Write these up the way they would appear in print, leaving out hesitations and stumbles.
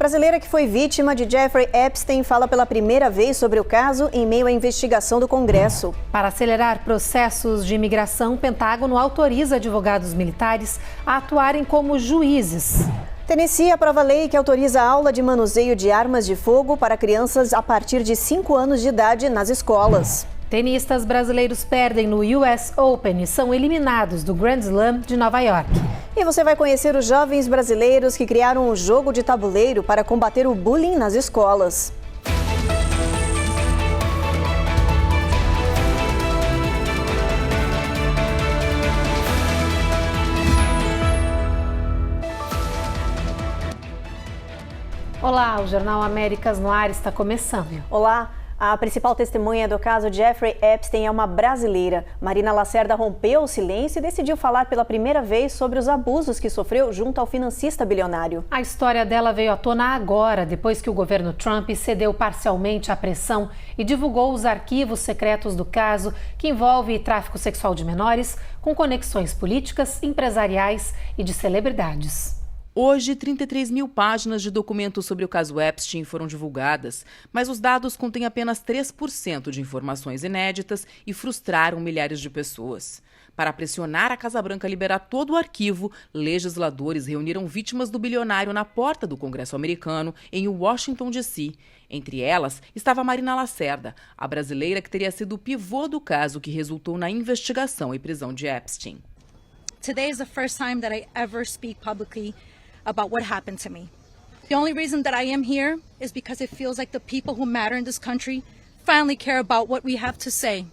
Brasileira que foi vítima de Jeffrey Epstein fala pela primeira vez sobre o caso em meio à investigação do Congresso. Para acelerar processos de imigração, o Pentágono autoriza advogados militares a atuarem como juízes. Tennessee aprova a lei que autoriza a aula de manuseio de armas de fogo para crianças a partir de 5 anos de idade nas escolas. Tenistas brasileiros perdem no US Open e são eliminados do Grand Slam de Nova York. E você vai conhecer os jovens brasileiros que criaram um jogo de tabuleiro para combater o bullying nas escolas. Olá, o Jornal Américas no Ar está começando. Olá. A principal testemunha do caso Jeffrey Epstein é uma brasileira. Marina Lacerda rompeu o silêncio e decidiu falar pela primeira vez sobre os abusos que sofreu junto ao financista bilionário. A história dela veio à tona agora, depois que o governo Trump cedeu parcialmente à pressão e divulgou os arquivos secretos do caso, que envolve tráfico sexual de menores, com conexões políticas, empresariais e de celebridades. Hoje, 33 mil páginas de documentos sobre o caso Epstein foram divulgadas, mas os dados contêm apenas 3% de informações inéditas e frustraram milhares de pessoas. Para pressionar a Casa Branca a liberar todo o arquivo, legisladores reuniram vítimas do bilionário na porta do Congresso americano, em Washington, D.C. Entre elas estava Marina Lacerda, a brasileira que teria sido o pivô do caso que resultou na investigação e prisão de Epstein. Today is the first time that I ever speak publicly about what happened to me. The only reason that I am here is because it feels like the people who matter in this country finally care about what we have to say.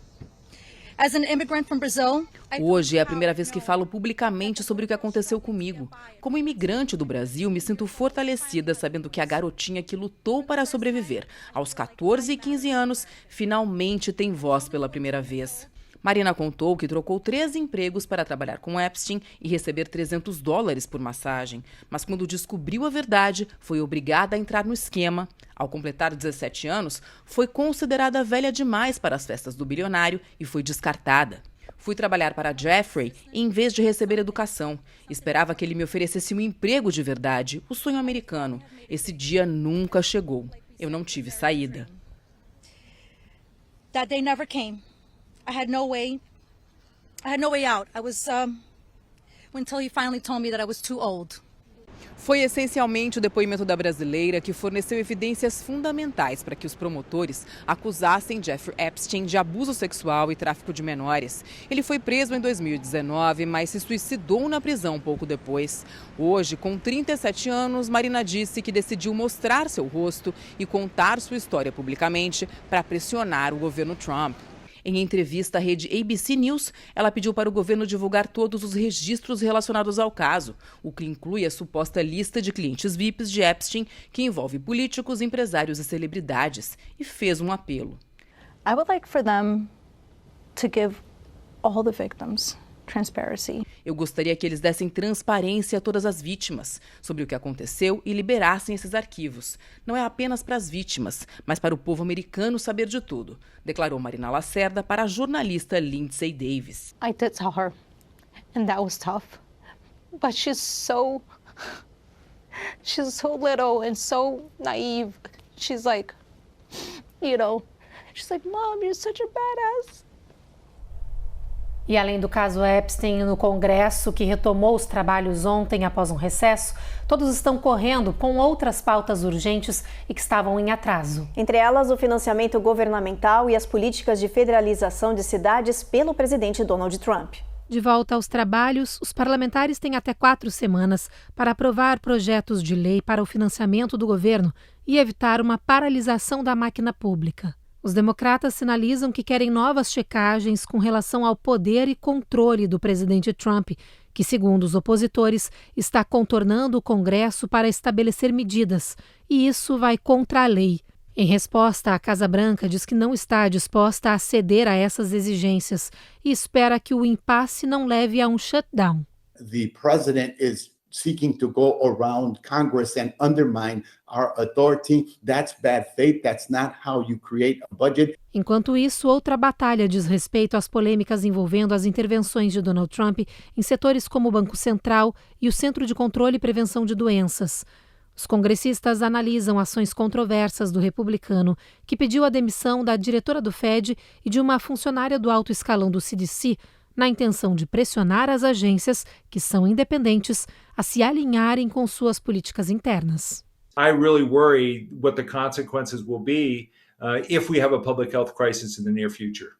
As an immigrant from Brazil, hoje é a primeira vez que falo publicamente sobre o que aconteceu comigo. Como imigrante do Brasil, me sinto fortalecida sabendo que a garotinha que lutou para sobreviver aos 14 e 15 anos finalmente tem voz pela primeira vez. Marina contou que trocou 3 empregos para trabalhar com Epstein e receber $300 por massagem. Mas quando descobriu a verdade, foi obrigada a entrar no esquema. Ao completar 17 anos, foi considerada velha demais para as festas do bilionário e foi descartada. Fui trabalhar para Jeffrey em vez de receber educação. Esperava que ele me oferecesse um emprego de verdade, o sonho americano. Esse dia nunca chegou. Eu não tive saída. That day never came. I had no way out. I was until he finally told me that I was too old. Foi essencialmente o depoimento da brasileira que forneceu evidências fundamentais para que os promotores acusassem Jeffrey Epstein de abuso sexual e tráfico de menores. Ele foi preso em 2019, mas se suicidou na prisão pouco depois. Hoje, com 37 anos, Marina disse que decidiu mostrar seu rosto e contar sua história publicamente para pressionar o governo Trump. Em entrevista à rede ABC News, ela pediu para o governo divulgar todos os registros relacionados ao caso, o que inclui a suposta lista de clientes VIPs de Epstein, que envolve políticos, empresários e celebridades, e fez um apelo. I would like for them to give all the victims transparency. Eu gostaria que eles dessem transparência a todas as vítimas sobre o que aconteceu e liberassem esses arquivos. Não é apenas para as vítimas, mas para o povo americano saber de tudo, declarou Marina Lacerda para a jornalista Lindsay Davis. I did tell her, and that was tough. But she's so little and so naive. She's like, she's like, Mom, you're such a badass. E além do caso Epstein no Congresso, que retomou os trabalhos ontem após um recesso, todos estão correndo com outras pautas urgentes e que estavam em atraso. Entre elas, o financiamento governamental e as políticas de federalização de cidades pelo presidente Donald Trump. De volta aos trabalhos, os parlamentares têm até 4 semanas para aprovar projetos de lei para o financiamento do governo e evitar uma paralisação da máquina pública. Os democratas sinalizam que querem novas checagens com relação ao poder e controle do presidente Trump, que, segundo os opositores, está contornando o Congresso para estabelecer medidas, e isso vai contra a lei. Em resposta, a Casa Branca diz que não está disposta a ceder a essas exigências e espera que o impasse não leve a um shutdown. The president is seeking to go around Congress and undermine our authority. That's bad faith. That's not how you create a budget. Enquanto isso, outra batalha diz respeito às polêmicas envolvendo as intervenções de Donald Trump em setores como o Banco Central e o Centro de Controle e Prevenção de Doenças. Os congressistas analisam ações controversas do republicano, que pediu a demissão da diretora do Fed e de uma funcionária do alto escalão do CDC, na intenção de pressionar as agências, que são independentes, a se alinharem com suas políticas internas. I really worry what the consequences will be if we have a public health crisis in the near future.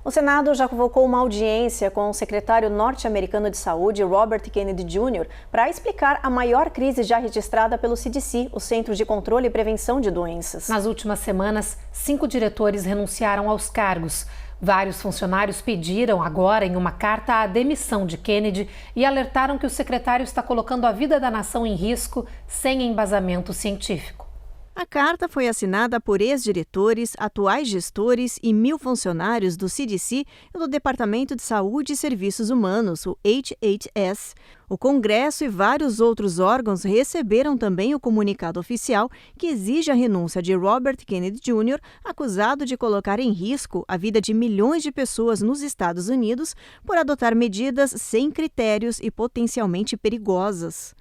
O Senado já convocou uma audiência com o secretário norte-americano de saúde, Robert Kennedy Jr., para explicar a maior crise já registrada pelo CDC, o Centro de Controle e Prevenção de Doenças. Nas últimas semanas, 5 diretores renunciaram aos cargos. Vários funcionários pediram agora em uma carta a demissão de Kennedy e alertaram que o secretário está colocando a vida da nação em risco sem embasamento científico. A carta foi assinada por ex-diretores, atuais gestores e 1.000 funcionários do CDC e do Departamento de Saúde e Serviços Humanos, o HHS. O Congresso e vários outros órgãos receberam também o comunicado oficial que exige a renúncia de Robert Kennedy Jr., acusado de colocar em risco a vida de milhões de pessoas nos Estados Unidos por adotar medidas sem critérios e potencialmente perigosas.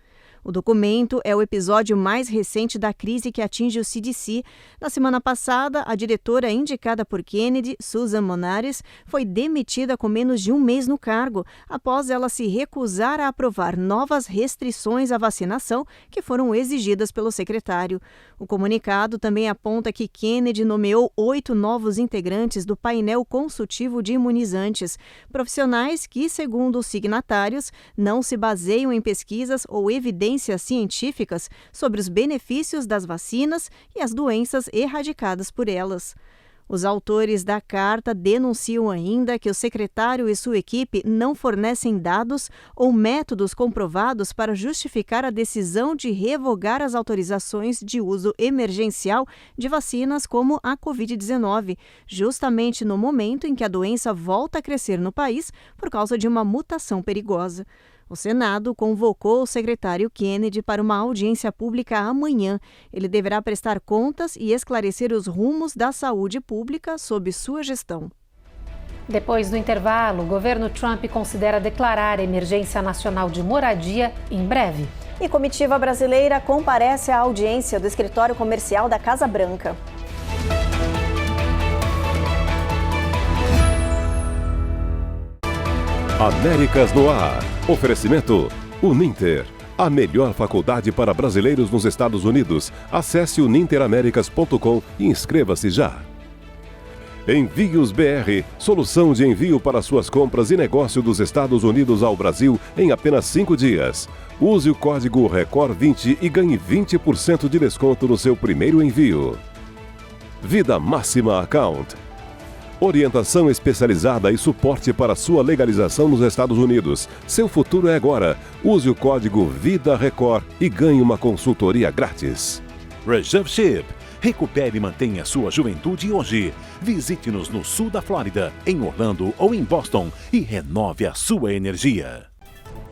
O documento é o episódio mais recente da crise que atinge o CDC. Na semana passada, a diretora indicada por Kennedy, Susan Monares, foi demitida com menos de um mês no cargo, após ela se recusar a aprovar novas restrições à vacinação que foram exigidas pelo secretário. O comunicado também aponta que Kennedy nomeou 8 novos integrantes do painel consultivo de imunizantes, profissionais que, segundo os signatários, não se baseiam em pesquisas ou evidências científicas sobre os benefícios das vacinas e as doenças erradicadas por elas. Os autores da carta denunciam ainda que o secretário e sua equipe não fornecem dados ou métodos comprovados para justificar a decisão de revogar as autorizações de uso emergencial de vacinas como a Covid-19, justamente no momento em que a doença volta a crescer no país por causa de uma mutação perigosa. O Senado convocou o secretário Kennedy para uma audiência pública amanhã. Ele deverá prestar contas e esclarecer os rumos da saúde pública sob sua gestão. Depois do intervalo, o governo Trump considera declarar emergência nacional de moradia em breve. E comitiva brasileira comparece à audiência do escritório comercial da Casa Branca. Américas no ar. Oferecimento Uninter, a melhor faculdade para brasileiros nos Estados Unidos. Acesse uninteraméricas.com e inscreva-se já. Envios BR, solução de envio para suas compras e negócio dos Estados Unidos ao Brasil em apenas 5 dias. Use o código RECOR20 e ganhe 20% de desconto no seu primeiro envio. Vida Máxima Account. Orientação especializada e suporte para sua legalização nos Estados Unidos. Seu futuro é agora. Use o código VIDARECOR e ganhe uma consultoria grátis. Reserve Ship. Recupere e mantenha sua juventude hoje. Visite-nos no sul da Flórida, em Orlando ou em Boston e renove a sua energia.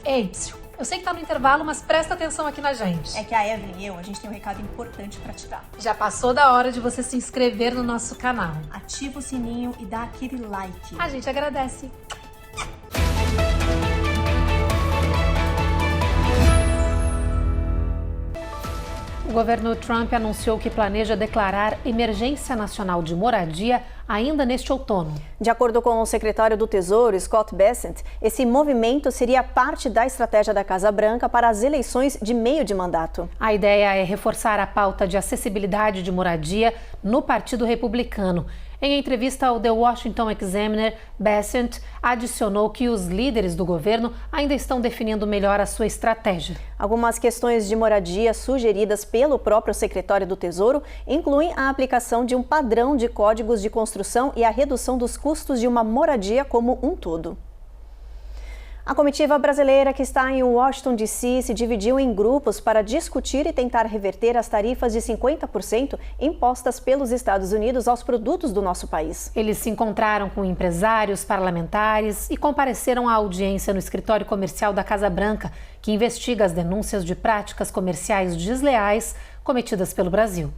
Ei, eu sei que tá no intervalo, mas presta atenção aqui na gente. É que a Evelyn e a gente tem um recado importante para te dar. Já passou da hora de você se inscrever no nosso canal. Ativa o sininho e dá aquele like. A gente agradece. O governo Trump anunciou que planeja declarar emergência nacional de moradia ainda neste outono. De acordo com o secretário do Tesouro, Scott Bessent, esse movimento seria parte da estratégia da Casa Branca para as eleições de meio de mandato. A ideia é reforçar a pauta de acessibilidade de moradia no Partido Republicano. Em entrevista ao The Washington Examiner, Bessent adicionou que os líderes do governo ainda estão definindo melhor a sua estratégia. Algumas questões de moradia sugeridas pelo próprio secretário do Tesouro incluem a aplicação de um padrão de códigos de construção e a redução dos custos de uma moradia como um todo. A comitiva brasileira que está em Washington, D.C., se dividiu em grupos para discutir e tentar reverter as tarifas de 50% impostas pelos Estados Unidos aos produtos do nosso país. Eles se encontraram com empresários, parlamentares e compareceram à audiência no escritório comercial da Casa Branca, que investiga as denúncias de práticas comerciais desleais cometidas pelo Brasil.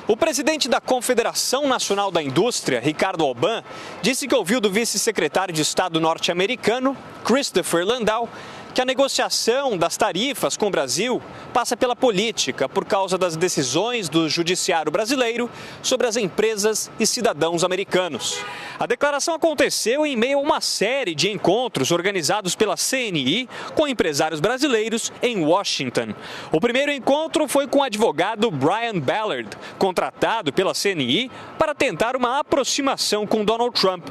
O presidente da Confederação Nacional da Indústria, Ricardo Alban, disse que ouviu do vice-secretário de Estado norte-americano, Christopher Landau, que a negociação das tarifas com o Brasil passa pela política por causa das decisões do judiciário brasileiro sobre as empresas e cidadãos americanos. A declaração aconteceu em meio a uma série de encontros organizados pela CNI com empresários brasileiros em Washington. O primeiro encontro foi com o advogado Brian Ballard, contratado pela CNI para tentar uma aproximação com Donald Trump.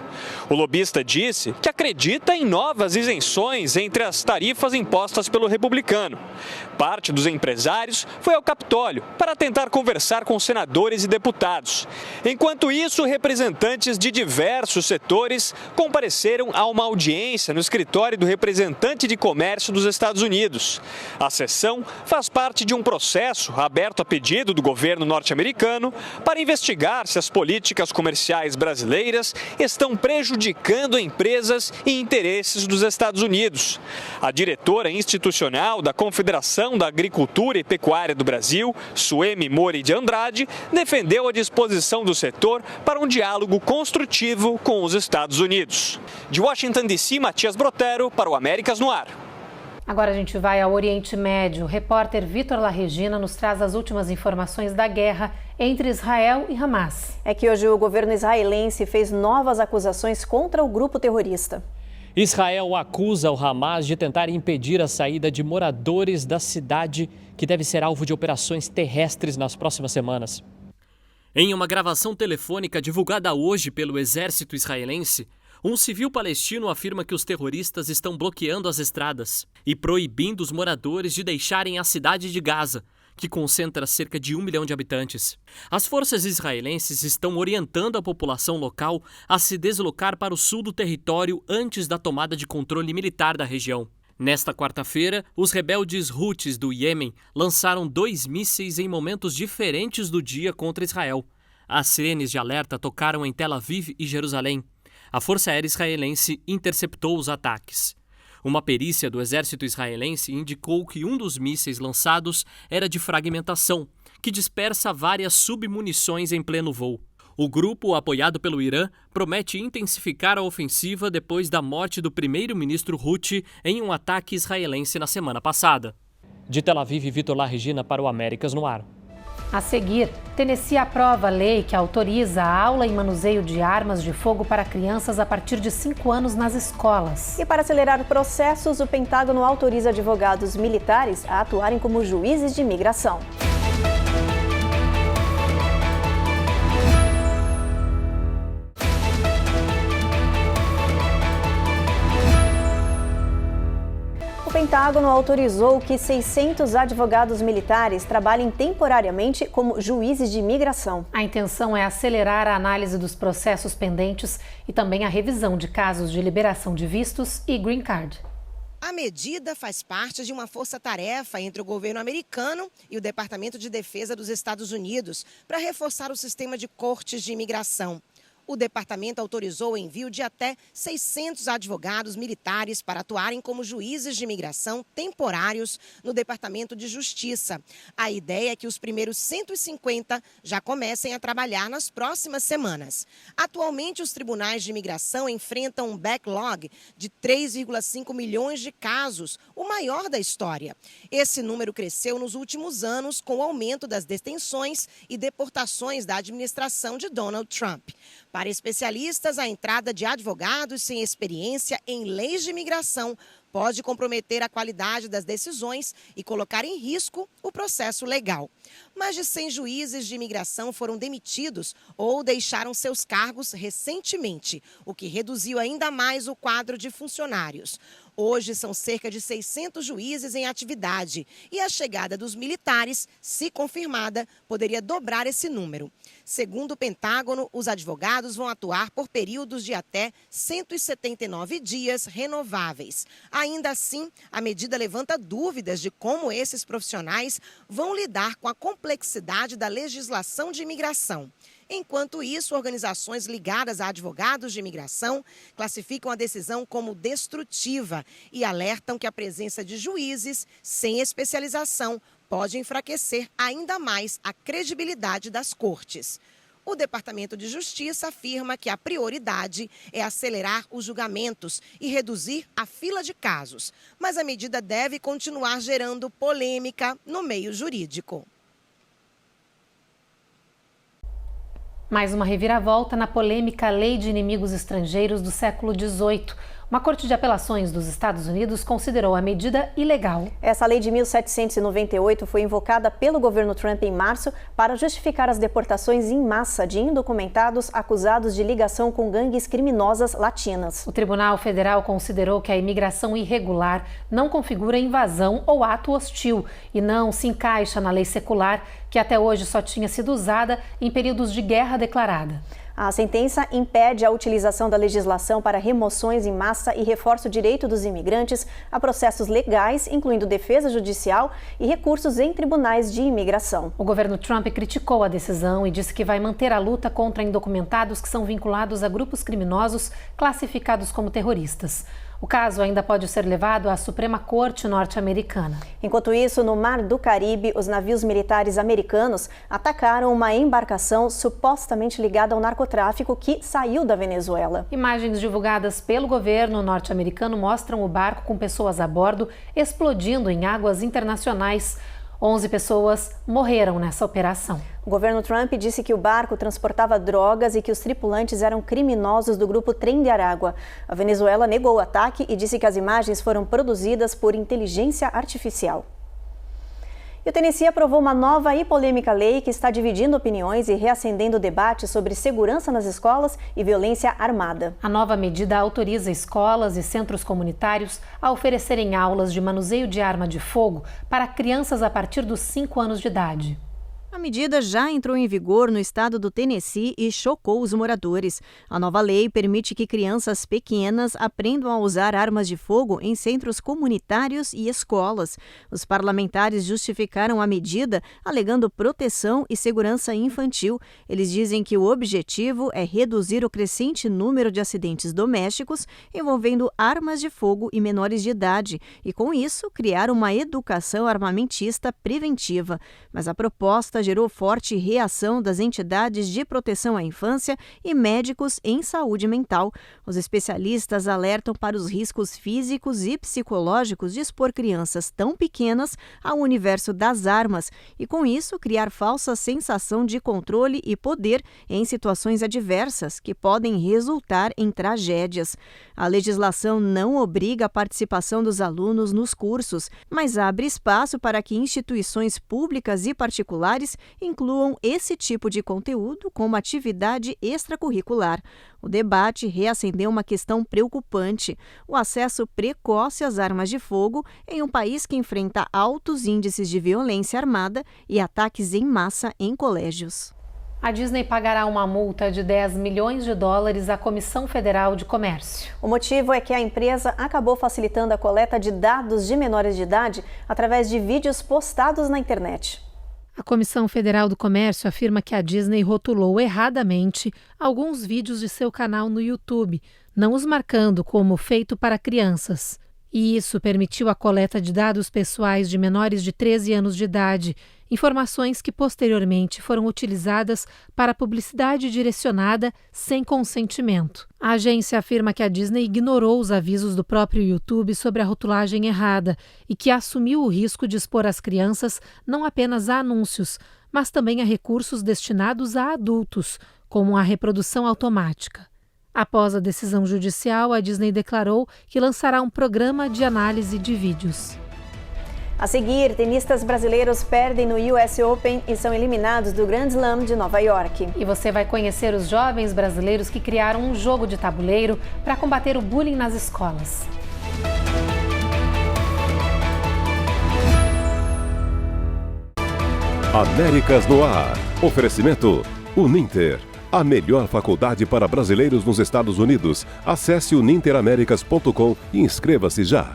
O lobista disse que acredita em novas isenções entre as tarifas impostas pelo republicano. Parte dos empresários foi ao Capitólio para tentar conversar com senadores e deputados. Enquanto isso, representantes de diversos setores compareceram a uma audiência no escritório do representante de comércio dos Estados Unidos. A sessão faz parte de um processo aberto a pedido do governo norte-americano para investigar se as políticas comerciais brasileiras estão prejudicando empresas e interesses dos Estados Unidos. A diretora institucional da Confederação da Agricultura e Pecuária do Brasil, Suemi Mori de Andrade, defendeu a disposição do setor para um diálogo construtivo com os Estados Unidos. De Washington, D.C., Matias Brotero para o Américas no Ar. Agora a gente vai ao Oriente Médio. O repórter Vitor Larregina nos traz as últimas informações da guerra entre Israel e Hamas. É que hoje o governo israelense fez novas acusações contra o grupo terrorista. Israel acusa o Hamas de tentar impedir a saída de moradores da cidade, que deve ser alvo de operações terrestres nas próximas semanas. Em uma gravação telefônica divulgada hoje pelo exército israelense, um civil palestino afirma que os terroristas estão bloqueando as estradas e proibindo os moradores de deixarem a cidade de Gaza, que concentra cerca de 1 milhão de habitantes. As forças israelenses estão orientando a população local a se deslocar para o sul do território antes da tomada de controle militar da região. Nesta quarta-feira, os rebeldes Houthis do Iêmen lançaram 2 mísseis em momentos diferentes do dia contra Israel. As sirenes de alerta tocaram em Tel Aviv e Jerusalém. A Força Aérea Israelense interceptou os ataques. Uma perícia do exército israelense indicou que um dos mísseis lançados era de fragmentação, que dispersa várias submunições em pleno voo. O grupo, apoiado pelo Irã, promete intensificar a ofensiva depois da morte do primeiro-ministro Houthi em um ataque israelense na semana passada. De Tel Aviv, Vitor Larregina para o Américas no Ar. A seguir, Tennessee aprova a lei que autoriza a aula em manuseio de armas de fogo para crianças a partir de 5 anos nas escolas. E para acelerar processos, o Pentágono autoriza advogados militares a atuarem como juízes de imigração. O Pentágono autorizou que 600 advogados militares trabalhem temporariamente como juízes de imigração. A intenção é acelerar a análise dos processos pendentes e também a revisão de casos de liberação de vistos e green card. A medida faz parte de uma força-tarefa entre o governo americano e o Departamento de Defesa dos Estados Unidos para reforçar o sistema de cortes de imigração. O departamento autorizou o envio de até 600 advogados militares para atuarem como juízes de imigração temporários no Departamento de Justiça. A ideia é que os primeiros 150 já comecem a trabalhar nas próximas semanas. Atualmente, os tribunais de imigração enfrentam um backlog de 3,5 milhões de casos, o maior da história. Esse número cresceu nos últimos anos com o aumento das detenções e deportações da administração de Donald Trump. Para especialistas, a entrada de advogados sem experiência em leis de imigração pode comprometer a qualidade das decisões e colocar em risco o processo legal. Mais de 100 juízes de imigração foram demitidos ou deixaram seus cargos recentemente, o que reduziu ainda mais o quadro de funcionários. Hoje são cerca de 600 juízes em atividade e a chegada dos militares, se confirmada, poderia dobrar esse número. Segundo o Pentágono, os advogados vão atuar por períodos de até 179 dias renováveis. Ainda assim, a medida levanta dúvidas de como esses profissionais vão lidar com a complexidade da legislação de imigração. Enquanto isso, organizações ligadas a advogados de imigração classificam a decisão como destrutiva e alertam que a presença de juízes sem especialização pode enfraquecer ainda mais a credibilidade das cortes. O Departamento de Justiça afirma que a prioridade é acelerar os julgamentos e reduzir a fila de casos, mas a medida deve continuar gerando polêmica no meio jurídico. Mais uma reviravolta na polêmica Lei de Inimigos Estrangeiros do século XVIII. Uma corte de apelações dos Estados Unidos considerou a medida ilegal. Essa lei de 1798 foi invocada pelo governo Trump em março para justificar as deportações em massa de indocumentados acusados de ligação com gangues criminosas latinas. O Tribunal Federal considerou que a imigração irregular não configura invasão ou ato hostil e não se encaixa na lei secular, que até hoje só tinha sido usada em períodos de guerra declarada. A sentença impede a utilização da legislação para remoções em massa e reforça o direito dos imigrantes a processos legais, incluindo defesa judicial e recursos em tribunais de imigração. O governo Trump criticou a decisão e disse que vai manter a luta contra indocumentados que são vinculados a grupos criminosos classificados como terroristas. O caso ainda pode ser levado à Suprema Corte norte-americana. Enquanto isso, no Mar do Caribe, os navios militares americanos atacaram uma embarcação supostamente ligada ao narcotráfico que saiu da Venezuela. Imagens divulgadas pelo governo norte-americano mostram o barco com pessoas a bordo explodindo em águas internacionais. 11 pessoas morreram nessa operação. O governo Trump disse que o barco transportava drogas e que os tripulantes eram criminosos do grupo Trem de Aragua. A Venezuela negou o ataque e disse que as imagens foram produzidas por inteligência artificial. E o Tennessee aprovou uma nova e polêmica lei que está dividindo opiniões e reacendendo o debate sobre segurança nas escolas e violência armada. A nova medida autoriza escolas e centros comunitários a oferecerem aulas de manuseio de arma de fogo para crianças a partir dos 5 anos de idade. A medida já entrou em vigor no estado do Tennessee e chocou os moradores. A nova lei permite que crianças pequenas aprendam a usar armas de fogo em centros comunitários e escolas. Os parlamentares justificaram a medida alegando proteção e segurança infantil. Eles dizem que o objetivo é reduzir o crescente número de acidentes domésticos envolvendo armas de fogo e menores de idade e, com isso, criar uma educação armamentista preventiva. Mas a proposta gerou forte reação das entidades de proteção à infância e médicos em saúde mental. Os especialistas alertam para os riscos físicos e psicológicos de expor crianças tão pequenas ao universo das armas e, com isso, criar falsa sensação de controle e poder em situações adversas que podem resultar em tragédias. A legislação não obriga a participação dos alunos nos cursos, mas abre espaço para que instituições públicas e particulares incluam esse tipo de conteúdo como atividade extracurricular. O debate reacendeu uma questão preocupante: o acesso precoce às armas de fogo em um país que enfrenta altos índices de violência armada e ataques em massa em colégios. A Disney pagará uma multa de $10 milhões à Comissão Federal de Comércio. O motivo é que a empresa acabou facilitando a coleta de dados de menores de idade através de vídeos postados na internet. A Comissão Federal do Comércio afirma que a Disney rotulou erradamente alguns vídeos de seu canal no YouTube, não os marcando como feito para crianças. E isso permitiu a coleta de dados pessoais de menores de 13 anos de idade, informações que posteriormente foram utilizadas para publicidade direcionada sem consentimento. A agência afirma que a Disney ignorou os avisos do próprio YouTube sobre a rotulagem errada e que assumiu o risco de expor as crianças não apenas a anúncios, mas também a recursos destinados a adultos, como a reprodução automática. Após a decisão judicial, a Disney declarou que lançará um programa de análise de vídeos. A seguir, tenistas brasileiros perdem no US Open e são eliminados do Grand Slam de Nova York. E você vai conhecer os jovens brasileiros que criaram um jogo de tabuleiro para combater o bullying nas escolas. Américas no Ar. Oferecimento Uninter. A melhor faculdade para brasileiros nos Estados Unidos. Acesse uninteraméricas.com e inscreva-se já.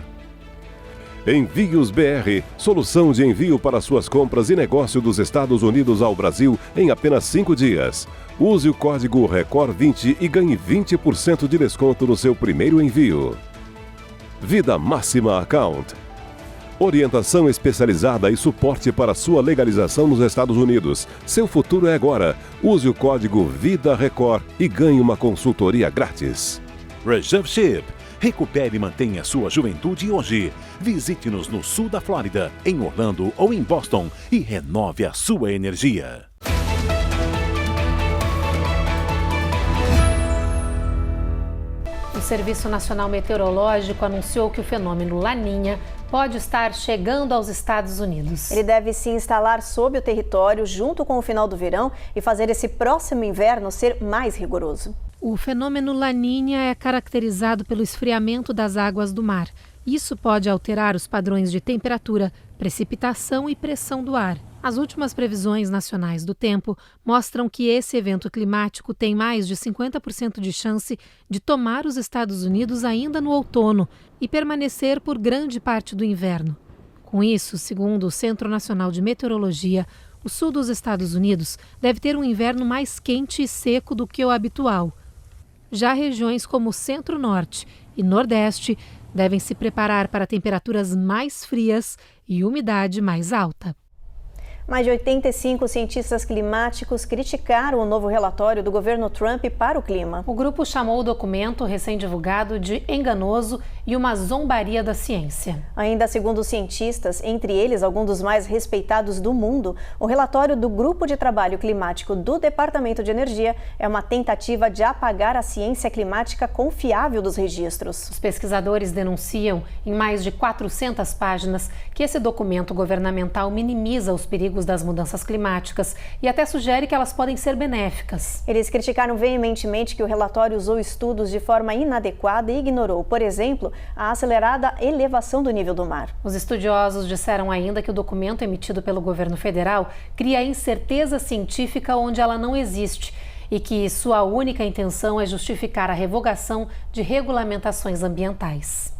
Envios BR, solução de envio para suas compras e negócio dos Estados Unidos ao Brasil em apenas 5 dias. Use o código RECOR20 e ganhe 20% de desconto no seu primeiro envio. Vida Máxima Account. Orientação especializada e suporte para sua legalização nos Estados Unidos. Seu futuro é agora. Use o código VIDARECOR e ganhe uma consultoria grátis. Reserve Ship. Recupere e mantenha sua juventude hoje. Visite-nos no sul da Flórida, em Orlando ou em Boston e renove a sua energia. O Serviço Nacional Meteorológico anunciou que o fenômeno Laninha pode estar chegando aos Estados Unidos. Ele deve se instalar sob o território junto com o final do verão e fazer esse próximo inverno ser mais rigoroso. O fenômeno Laninha é caracterizado pelo esfriamento das águas do mar. Isso pode alterar os padrões de temperatura, precipitação e pressão do ar. As últimas previsões nacionais do tempo mostram que esse evento climático tem mais de 50% de chance de tomar os Estados Unidos ainda no outono e permanecer por grande parte do inverno. Com isso, segundo o Centro Nacional de Meteorologia, o sul dos Estados Unidos deve ter um inverno mais quente e seco do que o habitual. Já regiões como o Centro-Norte e Nordeste devem se preparar para temperaturas mais frias e umidade mais alta. Mais de 85 cientistas climáticos criticaram o novo relatório do governo Trump para o clima. O grupo chamou o documento recém-divulgado de enganoso e uma zombaria da ciência. Ainda segundo os cientistas, entre eles alguns dos mais respeitados do mundo, o relatório do Grupo de Trabalho Climático do Departamento de Energia é uma tentativa de apagar a ciência climática confiável dos registros. Os pesquisadores denunciam, em mais de 400 páginas, que esse documento governamental minimiza os perigos das mudanças climáticas e até sugere que elas podem ser benéficas. Eles criticaram veementemente que o relatório usou estudos de forma inadequada e ignorou, por exemplo, a acelerada elevação do nível do mar. Os estudiosos disseram ainda que o documento emitido pelo governo federal cria incerteza científica onde ela não existe e que sua única intenção é justificar a revogação de regulamentações ambientais.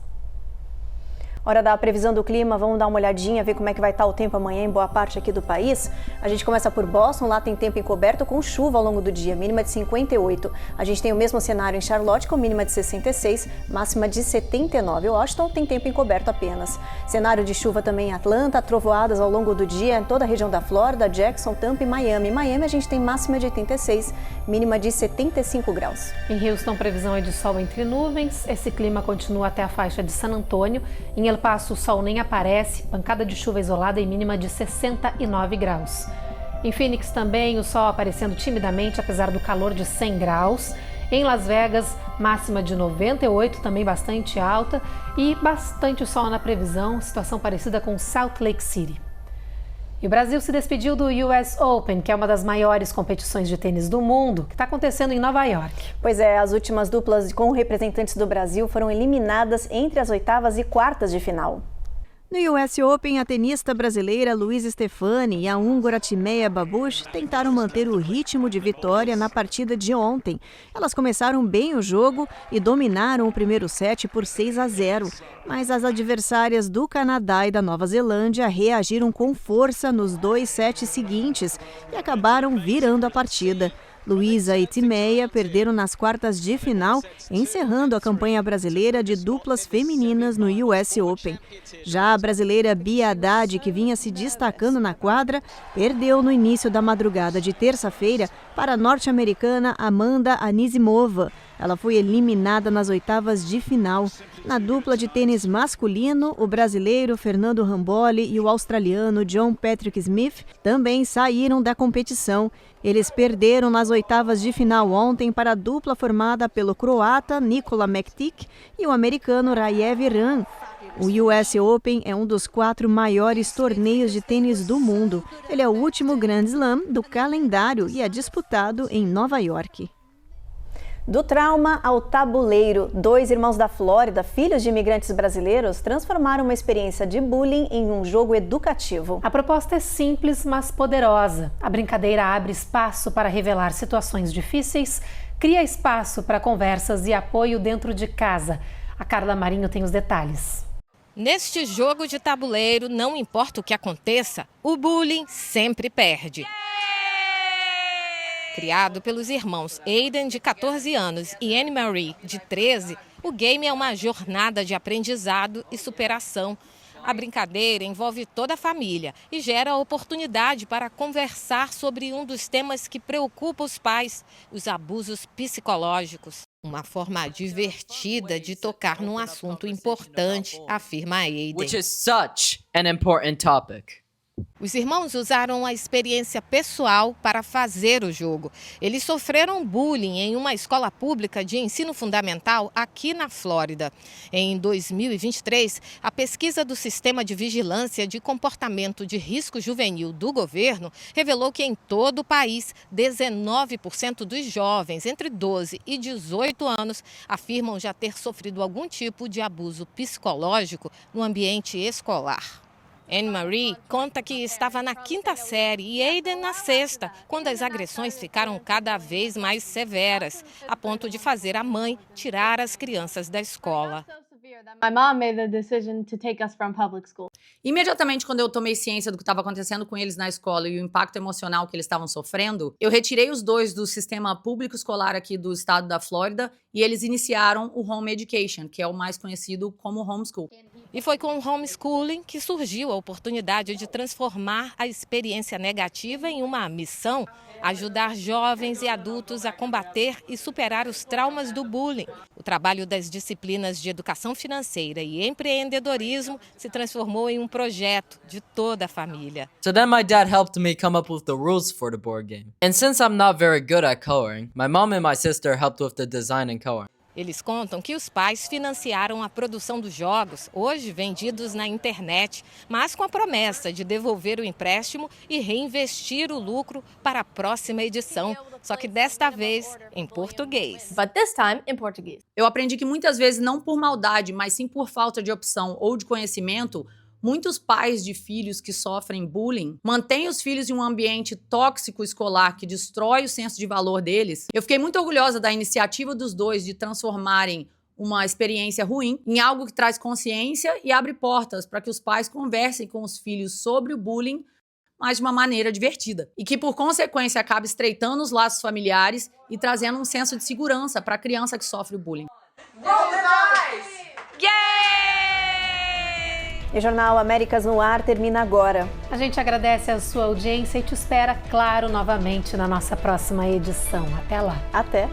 Hora da previsão do clima, vamos dar uma olhadinha, ver como é que vai estar o tempo amanhã em boa parte aqui do país. A gente começa por Boston, lá tem tempo encoberto com chuva ao longo do dia, mínima de 58. A gente tem o mesmo cenário em Charlotte com mínima de 66, máxima de 79. Washington tem tempo encoberto apenas. Cenário de chuva também em Atlanta, trovoadas ao longo do dia em toda a região da Flórida, Jackson, Tampa e Miami. Em Miami a gente tem máxima de 86, mínima de 75 graus. Em Houston, previsão é de sol entre nuvens. Esse clima continua até a faixa de San Antônio. Em El Paso, o sol nem aparece, pancada de chuva isolada e mínima de 69 graus. Em Phoenix também, o sol aparecendo timidamente, apesar do calor de 100 graus. Em Las Vegas, máxima de 98, também bastante alta, e bastante sol na previsão, situação parecida com Salt Lake City. E o Brasil se despediu do US Open, que é uma das maiores competições de tênis do mundo, que está acontecendo em Nova York. Pois é, as últimas duplas com representantes do Brasil foram eliminadas entre as oitavas e quartas de final. No US Open, a tenista brasileira Luísa Stefani e a húngara Timeia Babos tentaram manter o ritmo de vitória na partida de ontem. Elas começaram bem o jogo e dominaram o primeiro set por 6-0. Mas as adversárias do Canadá e da Nova Zelândia reagiram com força nos 2 sets seguintes e acabaram virando a partida. Luísa e Timeia perderam nas quartas de final, encerrando a campanha brasileira de duplas femininas no US Open. Já a brasileira Bia Haddad, que vinha se destacando na quadra, perdeu no início da madrugada de terça-feira para a norte-americana Amanda Anisimova. Ela foi eliminada nas oitavas de final. Na dupla de tênis masculino, o brasileiro Fernando Ramboli e o australiano John Patrick Smith também saíram da competição. Eles perderam nas oitavas de final ontem para a dupla formada pelo croata Nikola Mektic e o americano Rajev Ram. O US Open é um dos 4 maiores torneios de tênis do mundo. Ele é o último Grand Slam do calendário e é disputado em Nova York. Do trauma ao tabuleiro, 2 irmãos da Flórida, filhos de imigrantes brasileiros, transformaram uma experiência de bullying em um jogo educativo. A proposta é simples, mas poderosa. A brincadeira abre espaço para revelar situações difíceis, cria espaço para conversas e apoio dentro de casa. A Carla Marinho tem os detalhes. Neste jogo de tabuleiro, não importa o que aconteça, o bullying sempre perde. Criado pelos irmãos Aiden, de 14 anos, e Anne-Marie, de 13, o game é uma jornada de aprendizado e superação. A brincadeira envolve toda a família e gera oportunidade para conversar sobre um dos temas que preocupa os pais, os abusos psicológicos. Uma forma divertida de tocar num assunto importante, afirma Aiden. Which is such an important topic. Os irmãos usaram a experiência pessoal para fazer o jogo. Eles sofreram bullying em uma escola pública de ensino fundamental aqui na Flórida. Em 2023, a pesquisa do Sistema de Vigilância de Comportamento de Risco Juvenil do governo revelou que em todo o país, 19% dos jovens entre 12 e 18 anos afirmam já ter sofrido algum tipo de abuso psicológico no ambiente escolar. Anne-Marie conta que estava na 5ª série e Aiden na 6ª, quando as agressões ficaram cada vez mais severas, a ponto de fazer a mãe tirar as crianças da escola. Imediatamente quando eu tomei ciência do que estava acontecendo com eles na escola e o impacto emocional que eles estavam sofrendo, eu retirei os dois do sistema público escolar aqui do estado da Flórida e eles iniciaram o Home Education, que é o mais conhecido como homeschool. E foi com o homeschooling que surgiu a oportunidade de transformar a experiência negativa em uma missão, ajudar jovens e adultos a combater e superar os traumas do bullying. O trabalho das disciplinas de educação financeira e empreendedorismo se transformou em um projeto de toda a família. So then my dad helped me come up with the rules for the board game. And since I'm not very good at coloring, my mom and my sister helped with the design and coloring. Eles contam que os pais financiaram a produção dos jogos, hoje vendidos na internet, mas com a promessa de devolver o empréstimo e reinvestir o lucro para a próxima edição, só que desta vez em português. But this time in Portuguese. Eu aprendi que muitas vezes não por maldade, mas sim por falta de opção ou de conhecimento, muitos pais de filhos que sofrem bullying mantêm os filhos em um ambiente tóxico escolar que destrói o senso de valor deles. Eu fiquei muito orgulhosa da iniciativa dos dois de transformarem uma experiência ruim em algo que traz consciência e abre portas para que os pais conversem com os filhos sobre o bullying, mas de uma maneira divertida. E que, por consequência, acaba estreitando os laços familiares e trazendo um senso de segurança para a criança que sofre o bullying. E o Jornal Américas no Ar termina agora. A gente agradece a sua audiência e te espera, claro, novamente na nossa próxima edição. Até lá. Até.